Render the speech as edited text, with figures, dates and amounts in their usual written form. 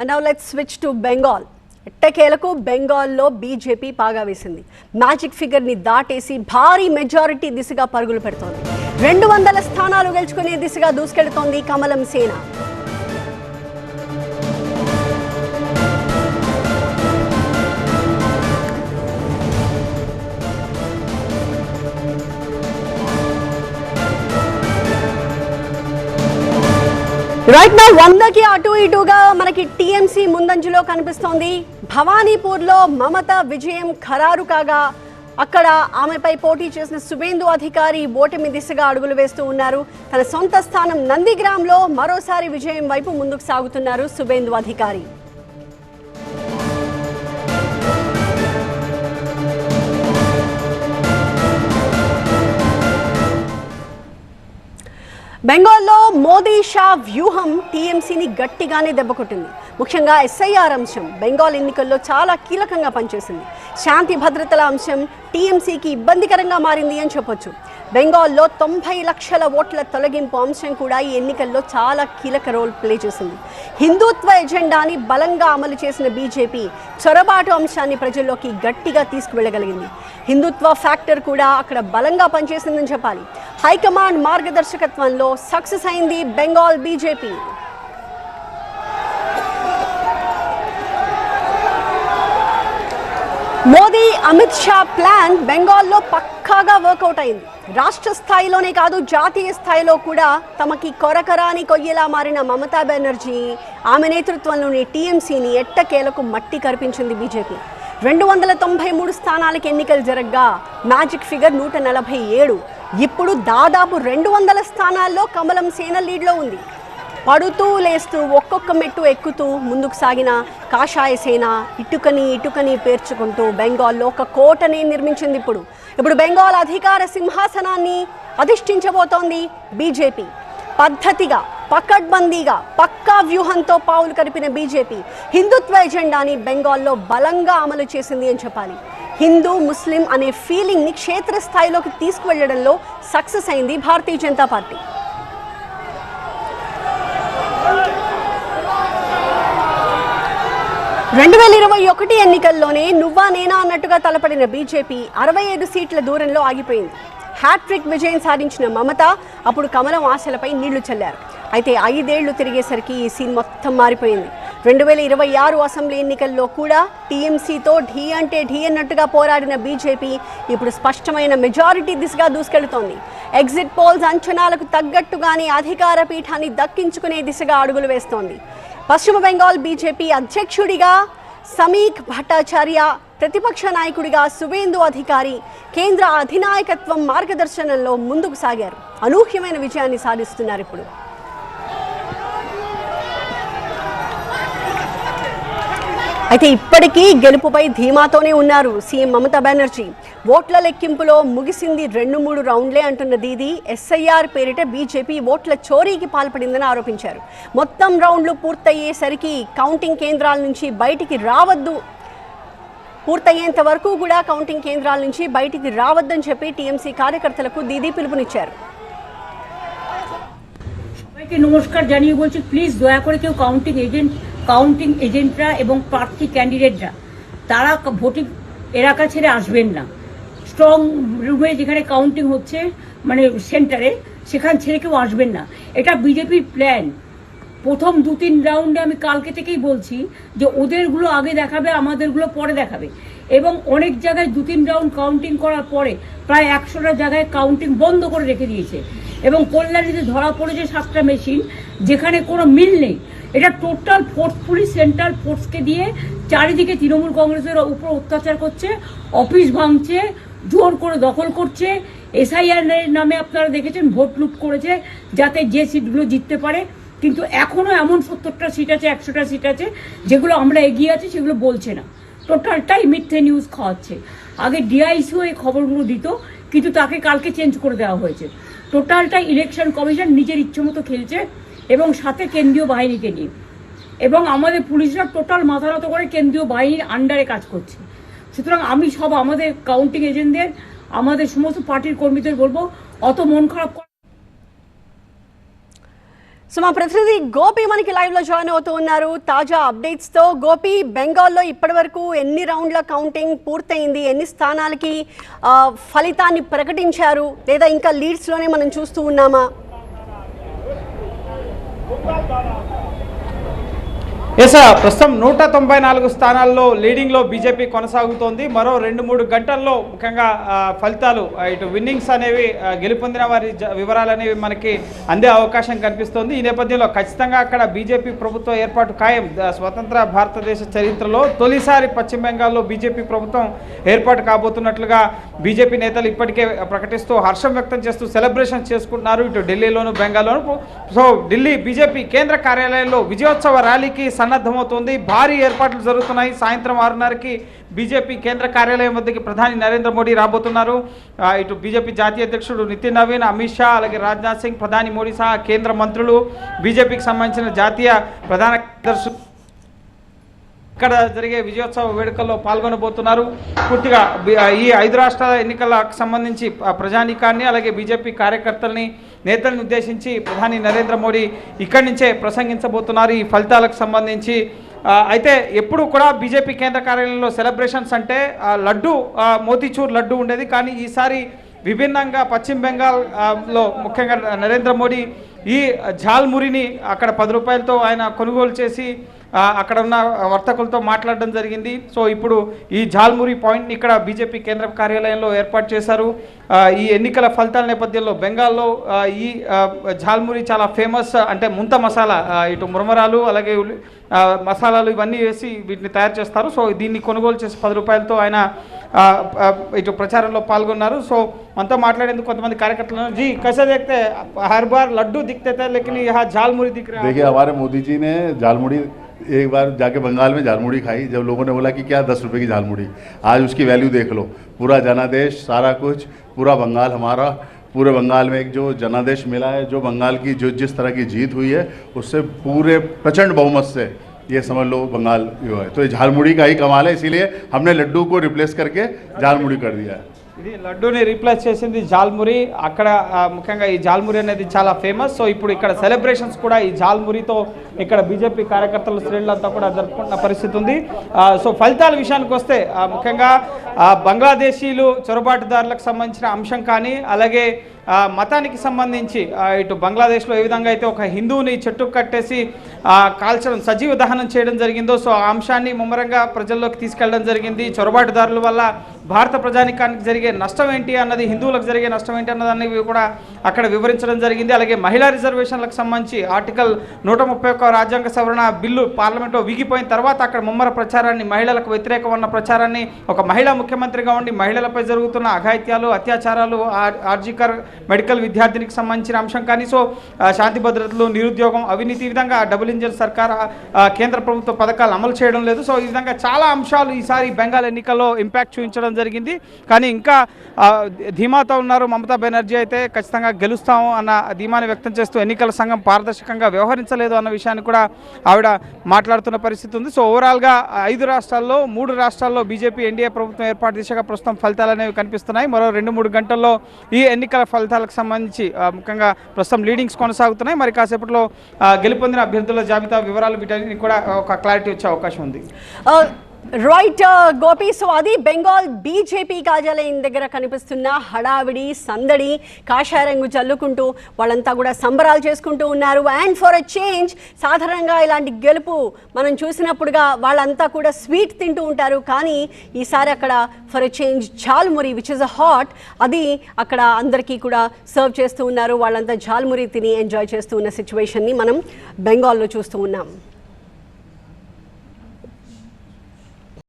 And now let's switch to Bengal. ఎట్టకేలకు బెంగాల్లో BJP పాగా వేసింది. మ్యాజిక్ ఫిగర్ ని దాటేసి భారీ మెజారిటీ దిశగా పరుగులు పెడుతోంది. 200 స్థానాలు గెలుచుకునే దిశగా దూసుకెళ్తోంది కమలం సేన. రైట్ నౌ 100కి అటు ఇటుగా మనకి టీఎంసీ ముందంజలో కనిపిస్తోంది. భవానీపూర్లో మమత విజయం ఖరారు కాగా అక్కడ ఆమెపై పోటీ చేసిన సువేందు అధికారి ఓటమి దిశగా అడుగులు వేస్తూ ఉన్నారు. తన సొంత స్థానం నందిగ్రామ్లో మరోసారి విజయం వైపు ముందుకు సాగుతున్నారు సువేందు అధికారి. బెంగాల్లో మోదీ షా వ్యూహం టీఎంసీని గట్టిగానే దెబ్బకొట్టింది. ముఖ్యంగా ఎస్ఐఆర్ అంశం బెంగాల్ ఎన్నికల్లో చాలా కీలకంగా పనిచేసింది. శాంతి భద్రతల అంశం టీఎంసీకి ఇబ్బందికరంగా మారింది అని చెప్పొచ్చు. బెంగాల్లో 90 లక్షల ఓట్ల తొలగింపు అంశం కూడా ఈ ఎన్నికల్లో చాలా కీలక రోల్ ప్లే చేసింది. హిందుత్వ ఎజెండాని బలంగా అమలు చేసిన బీజేపీ చొరబాటు అంశాన్ని ప్రజల్లోకి గట్టిగా తీసుకువెళ్ళగలిగింది. హిందుత్వ ఫ్యాక్టర్ కూడా అక్కడ బలంగా పనిచేసిందని చెప్పాలి. హైకమాండ్ మార్గదర్శకత్వంలో సక్సెస్ అయింది బెంగాల్ బీజేపీ. మోదీ అమిత్ షా ప్లాన్ బెంగాల్లో పక్కాగా వర్కౌట్ అయింది. రాష్ట్ర స్థాయిలోనే కాదు జాతీయ స్థాయిలో కూడా తమకి కొరకరాని కొయ్యేలా మారిన మమతా బెనర్జీ ఆమె నేతృత్వంలోని టీఎంసీని ఎట్టకేలకు మట్టి కరిపించింది బీజేపీ. 293 స్థానాలకు ఎన్నికలు జరగ్గా మ్యాజిక్ ఫిగర్ 147. ఇప్పుడు దాదాపు 200 స్థానాల్లో కమలం సేన లీడ్లో ఉంది. పడుతూ లేస్తూ ఒక్కొక్క మెట్టు ఎక్కుతూ ముందుకు సాగిన కాషాయ సేన ఇటుకని పేర్చుకుంటూ బెంగాల్లో ఒక కోటని నిర్మించింది. ఇప్పుడు బెంగాల్ అధికార సింహాసనాన్ని అధిష్ఠించబోతోంది బీజేపీ. పద్ధతిగా పకడ్బందీగా పక్కా వ్యూహంతో పావులు కరిపిన బీజేపీ హిందుత్వ ఎజెండాని బెంగాల్లో బలంగా అమలు చేసింది అని చెప్పాలి. హిందూ ముస్లిం అనే ఫీలింగ్ని క్షేత్రస్థాయిలోకి తీసుకువెళ్లడంలో సక్సెస్ అయింది భారతీయ జనతా పార్టీ. రెండు 2021 ఎన్నికల్లోనే నువ్వా నేనా అన్నట్టుగా తలపడిన బీజేపీ 65 సీట్ల దూరంలో ఆగిపోయింది. హ్యాట్రిక్ విజయం సాధించిన మమత అప్పుడు కమలం ఆశలపై నీళ్లు చల్లారు. అయితే 5 ఏళ్లు తిరిగేసరికి ఈ సీన్ మొత్తం మారిపోయింది. 2026 అసెంబ్లీ ఎన్నికల్లో కూడా టీఎంసీతో ఢీ అంటే ఢీ అన్నట్టుగా పోరాడిన బీజేపీ ఇప్పుడు స్పష్టమైన మెజారిటీ దిశగా దూసుకెళ్తోంది. ఎగ్జిట్ పోల్స్ అంచనాలకు తగ్గట్టుగానే అధికార పీఠాన్ని దక్కించుకునే దిశగా అడుగులు వేస్తోంది. పశ్చిమ బెంగాల్ బీజేపీ అధ్యక్షుడిగా సమీక్ భట్టాచార్య, ప్రతిపక్ష నాయకుడిగా సువేందు అధికారి కేంద్ర అధినాయకత్వం మార్గదర్శనంలో ముందుకు సాగారు. అనూహ్యమైన విజయాన్ని సాధిస్తున్నారు. ఇప్పుడు అయితే ఇప్పటికీ గెలుపుపై ధీమాతోనే ఉన్నారు సీఎం మమతా బెనర్జీ. ఓట్ల లెక్కింపులో ముగిసింది 2-3 రౌండ్లే అంటున్న దీది ఎస్ఐఆర్ పేరిట బీజేపీ ఓట్ల చోరీకి పాల్పడిందని ఆరోపించారు. మొత్తం రౌండ్లు పూర్తయ్యేసరికి కౌంటింగ్ కేంద్రాల నుంచి బయటికి రావద్దు, పూర్తయ్యేంత వరకు కూడా కౌంటింగ్ కేంద్రాల నుంచి బయటికి రావద్దని చెప్పి టీఎంసీ కార్యకర్తలకు దీది పిలుపునిచ్చారు. নমস্কার জানিয়ে বলছি, প্লিজ দয়া করে কেউ কাউন্টিং এজেন্টরা এবং প্রার্থী ক্যান্ডিডেটরা তারা ভোটিং এলাকা ছেড়ে আসবেন না। স্ট্রং রুমে যেখানে কাউন্টিং হচ্ছে মানে সেন্টারে সেখান ছেড়ে কেউ আসবেন না। এটা বিজেপির প্ল্যান। প্রথম 2-3 রাউন্ডে আমি কালকে থেকেই বলছি যে ওদেরগুলো আগে দেখাবে, আমাদেরগুলো পরে দেখাবে। এবং অনেক জায়গায় 2-3 রাউন্ড কাউন্টিং করার পরে প্রায় 100টা জায়গায় কাউন্টিং বন্ধ করে রেখে দিয়েছে। এবং কল্যাণীতে ধরা পড়েছে 7টা মেশিন যেখানে কোনো মিল নেই। এটা টোটাল ফোর্স পুলিশ সেন্ট্রাল ফোর্সকে দিয়ে চারিদিকে তৃণমূল কংগ্রেসের উপর অত্যাচার করছে, অফিস ভাঙছে, জোর করে দখল করছে। এসআইআর নামে আপনারা দেখেছেন ভোট লুট করেছে যাতে যে সিটগুলো জিততে পারে। কিন্তু এখনও এমন 70টা সিট আছে, 100টা সিট আছে যেগুলো আমরা এগিয়ে আছি সেগুলো বলছে না। টোটালটাই মিথ্যে নিউজ খাওয়াচ্ছে। আগে ডিআইসিও এই খবরগুলো দিত, কিন্তু তাকে কালকে চেঞ্জ করে দেওয়া হয়েছে। টোটালটাই ইলেকশন কমিশন নিজের ইচ্ছে মতো খেলছে এবং সাথে কেন্দ্রীয় বাহিনীকে নিয়ে। এবং আমাদের পুলিশরা টোটাল মাথা নত করে কেন্দ্রীয় বাহিনীর আন্ডারে কাজ করছে। সুতরাং আমি সব আমাদের কাউন্টিং এজেন্টদের, আমাদের সমস্ত পার্টির কর্মীদের বলবো অত মন খারাপ సో మా ప్రతినిధి గోపి మనకి లైవ్ లో జాయిన్ అవుతూ ఉన్నారు తాజా అప్డేట్స్ తో. గోపి, బెంగాల్లో ఇప్పటి వరకు ఎన్ని రౌండ్ల కౌంటింగ్ పూర్తయింది, ఎన్ని స్థానాలకి ఫలితాన్ని ప్రకటించారు, లేదా ఇంకా లీడ్స్ లోనే మనం చూస్తూ ఉన్నామా? ప్రస్తుతం 194 స్థానాల్లో లీడింగ్లో బీజేపీ కొనసాగుతోంది. మరో 2-3 గంటల్లో ముఖ్యంగా ఫలితాలు ఇటు విన్నింగ్స్ అనేవి గెలుపొందిన వారి వివరాలు అనేవి మనకి అందే అవకాశం కనిపిస్తోంది. ఈ నేపథ్యంలో ఖచ్చితంగా అక్కడ బీజేపీ ప్రభుత్వం ఏర్పాటు ఖాయం. స్వతంత్ర భారతదేశ చరిత్రలో తొలిసారి పశ్చిమ బెంగాల్లో బీజేపీ ప్రభుత్వం ఏర్పాటు కాబోతున్నట్లుగా బీజేపీ నేతలు ఇప్పటికే ప్రకటిస్తూ హర్షం వ్యక్తం చేస్తూ సెలబ్రేషన్ చేసుకుంటున్నారు ఇటు ఢిల్లీలోను బెంగాల్లోను. సో ఢిల్లీ బీజేపీ కేంద్ర కార్యాలయంలో విజయోత్సవ ర్యాలీకి సన్నద్ధమవుతోంది. భారీ ఏర్పాట్లు జరుగుతున్నాయి. సాయంత్రం 6:30కి బీజేపీ కేంద్ర కార్యాలయం వద్దకి ప్రధాని నరేంద్ర మోడీ రాబోతున్నారు. ఇటు బీజేపీ జాతీయ అధ్యక్షుడు నితిన్ నవీన్, అమిత్ షా, అలాగే రాజ్నాథ్ సింగ్, ప్రధాని మోడీ సహా కేంద్ర మంత్రులు, బీజేపీకి సంబంధించిన జాతీయ ప్రధాన కార్యదర్శులు ఇక్కడ జరిగే విజయోత్సవ వేడుకల్లో పాల్గొనబోతున్నారు. పూర్తిగా ఈ 5 రాష్ట్రాల ఎన్నికలకు సంబంధించి ప్రజానీకాన్ని అలాగే బీజేపీ కార్యకర్తల్ని నేతలను ఉద్దేశించి ప్రధాని నరేంద్ర మోడీ ఇక్కడి నుంచే ప్రసంగించబోతున్నారు ఈ ఫలితాలకు సంబంధించి. అయితే ఎప్పుడు కూడా బీజేపీ కేంద్ర కార్యాలయంలో సెలబ్రేషన్స్ అంటే లడ్డు, మోతీచూర్ లడ్డు ఉండేది. కానీ ఈసారి విభిన్నంగా పశ్చిమ బెంగాల్లో ముఖ్యంగా నరేంద్ర మోడీ ఈ ఝాల్మురిని అక్కడ 10 రూపాయలతో ఆయన కొనుగోలు చేసి అక్కడ ఉన్న వర్తకులతో మాట్లాడడం జరిగింది. సో ఇప్పుడు ఈ ఝాల్మురి పాయింట్ని ఇక్కడ బీజేపీ కేంద్ర కార్యాలయంలో ఏర్పాటు చేశారు. ఈ ఎన్నికల ఫలితాల నేపథ్యంలో బెంగాల్లో ఈ ఝాల్మురి చాలా ఫేమస్. అంటే ముంత మసాలా, ఇటు మురమరాలు అలాగే మసాలాలు ఇవన్నీ వేసి వీటిని తయారు చేస్తారు. సో దీన్ని కొనుగోలు చేసి 10 రూపాయలతో ఆయన ఇటు ప్రచారంలో పాల్గొన్నారు. సో మనతో మాట్లాడేందుకు కొంతమంది కార్యకర్తలు जी कैसे देखते हैं हर बार लड्डू दिखते थे लेकिन यहाँ झालमुड़ी दिख रहा है? देखिए हमारे मोदी जी ने झालमुड़ी एक बार जाके बंगाल में झालमुड़ी खाई, जब लोगों ने बोला कि क्या 10 रुपए की झालमुड़ी, आज उसकी वैल्यू देख लो. पूरा जनादेश, सारा कुछ, पूरा बंगाल हमारा, पूरे बंगाल में एक जो जनादेश मिला है, जो बंगाल की जो जिस तरह की जीत हुई है उससे पूरे प्रचंड बहुमत से ये समझ लो बंगाल जो है. तो ये झालमुड़ी का ही कमाल है, इसीलिए हमने लड्डू को रिप्लेस करके झालमुड़ी कर दिया है. ఇది లడ్డూని రీప్లేస్ చేసింది ఝాల్మురి. అక్కడ ముఖ్యంగా ఈ ఝాల్మురి అనేది చాలా ఫేమస్. సో ఇప్పుడు ఇక్కడ సెలబ్రేషన్స్ కూడా ఈ ఝాల్మురితో ఇక్కడ బీజేపీ కార్యకర్తలు శ్రేణులంతా కూడా జరుపుకుంటున్న పరిస్థితి ఉంది. సో ఫలితాల విషయానికి వస్తే ముఖ్యంగా బంగ్లాదేశీలు చొరబాటుదారులకు సంబంధించిన అంశం కానీ అలాగే మతానికి సంబంధించి ఇటు బంగ్లాదేశ్లో ఏ విధంగా అయితే ఒక హిందువుని చెట్టు కట్టేసి కాల్చడం, సజీవ దహనం చేయడం జరిగిందో, సో ఆ అంశాన్ని ముమ్మరంగా ప్రజల్లోకి తీసుకెళ్లడం జరిగింది. చొరబాటుదారుల వల్ల భారత ప్రజానికానికి జరిగే నష్టం ఏంటి అన్నది, హిందువులకు జరిగే నష్టం ఏంటి అన్నదాన్ని కూడా అక్కడ వివరించడం జరిగింది. అలాగే మహిళా రిజర్వేషన్లకు సంబంధించి ఆర్టికల్ 131 రాజ్యాంగ సవరణ బిల్లు పార్లమెంట్లో వీగిపోయిన తర్వాత అక్కడ ముమ్మర ప్రచారాన్ని, మహిళలకు వ్యతిరేకం ఉన్న ప్రచారాన్ని, ఒక మహిళా ముఖ్యమంత్రిగా ఉండి మహిళలపై జరుగుతున్న అఘాయిత్యాలు, అత్యాచారాలు, ఆర్జికర్ మెడికల్ విద్యార్థినికి సంబంధించిన అంశం కానీ, సో శాంతి భద్రతలు, నిరుద్యోగం, అవినీతి, ఈ విధంగా డబుల్ ఇంజిన్ సర్కార్, కేంద్ర ప్రభుత్వ పథకాలు అమలు చేయడం లేదు. సో ఈ విధంగా చాలా అంశాలు ఈసారి బెంగాల్ ఎన్నికల్లో ఇంపాక్ట్ చూపించడం జరిగింది. కానీ ఇంకా ధీమాతో ఉన్నారు మమతా బెనర్జీ. అయితే ఖచ్చితంగా గెలుస్తాము అన్న ధీమాని వ్యక్తం చేస్తూ ఎన్నికల సంఘం పారదర్శకంగా వ్యవహరించలేదు అన్న విషయాన్ని కూడా ఆవిడ మాట్లాడుతున్న పరిస్థితి ఉంది. సో ఓవరాల్గా 5 రాష్ట్రాల్లో 3 రాష్ట్రాల్లో బీజేపీ ఎన్డీఏ ప్రభుత్వం ఏర్పాటు దిశగా ప్రస్తుతం ఫలితాలు అనేవి కనిపిస్తున్నాయి. మరో 2-3 గంటల్లో ఈ ఎన్నికల ఫలితాలకు సంబంధించి ముఖ్యంగా ప్రస్తుతం లీడింగ్స్ కొనసాగుతున్నాయి. మరి కాసేపట్లో గెలుపొందిన అభ్యర్థుల జాబితా వివరాలు వీటిని కూడా ఒక క్లారిటీ వచ్చే అవకాశం ఉంది. రైట్ గోపి, సో అది బెంగాల్ బీజేపీ కార్యాలయం దగ్గర కనిపిస్తున్న హడావిడి, సందడి, కాషాయ రంగు చల్లుకుంటూ వాళ్ళంతా కూడా సంబరాలు చేసుకుంటూ ఉన్నారు. అండ్ ఫర్ ఎ చేంజ్, సాధారణంగా ఇలాంటి గెలుపు మనం చూసినప్పుడుగా వాళ్ళంతా కూడా స్వీట్ తింటూ ఉంటారు. కానీ ఈసారి అక్కడ for a change jhalmuri which is a hot, అది అక్కడ అందరికీ కూడా సర్వ్ చేస్తూ ఉన్నారు. వాళ్ళంతా ఝాల్మురి తిని ఎంజాయ్ చేస్తూ ఉన్న సిచ్యువేషన్ని మనం బెంగాల్లో చూస్తూ ఉన్నాం.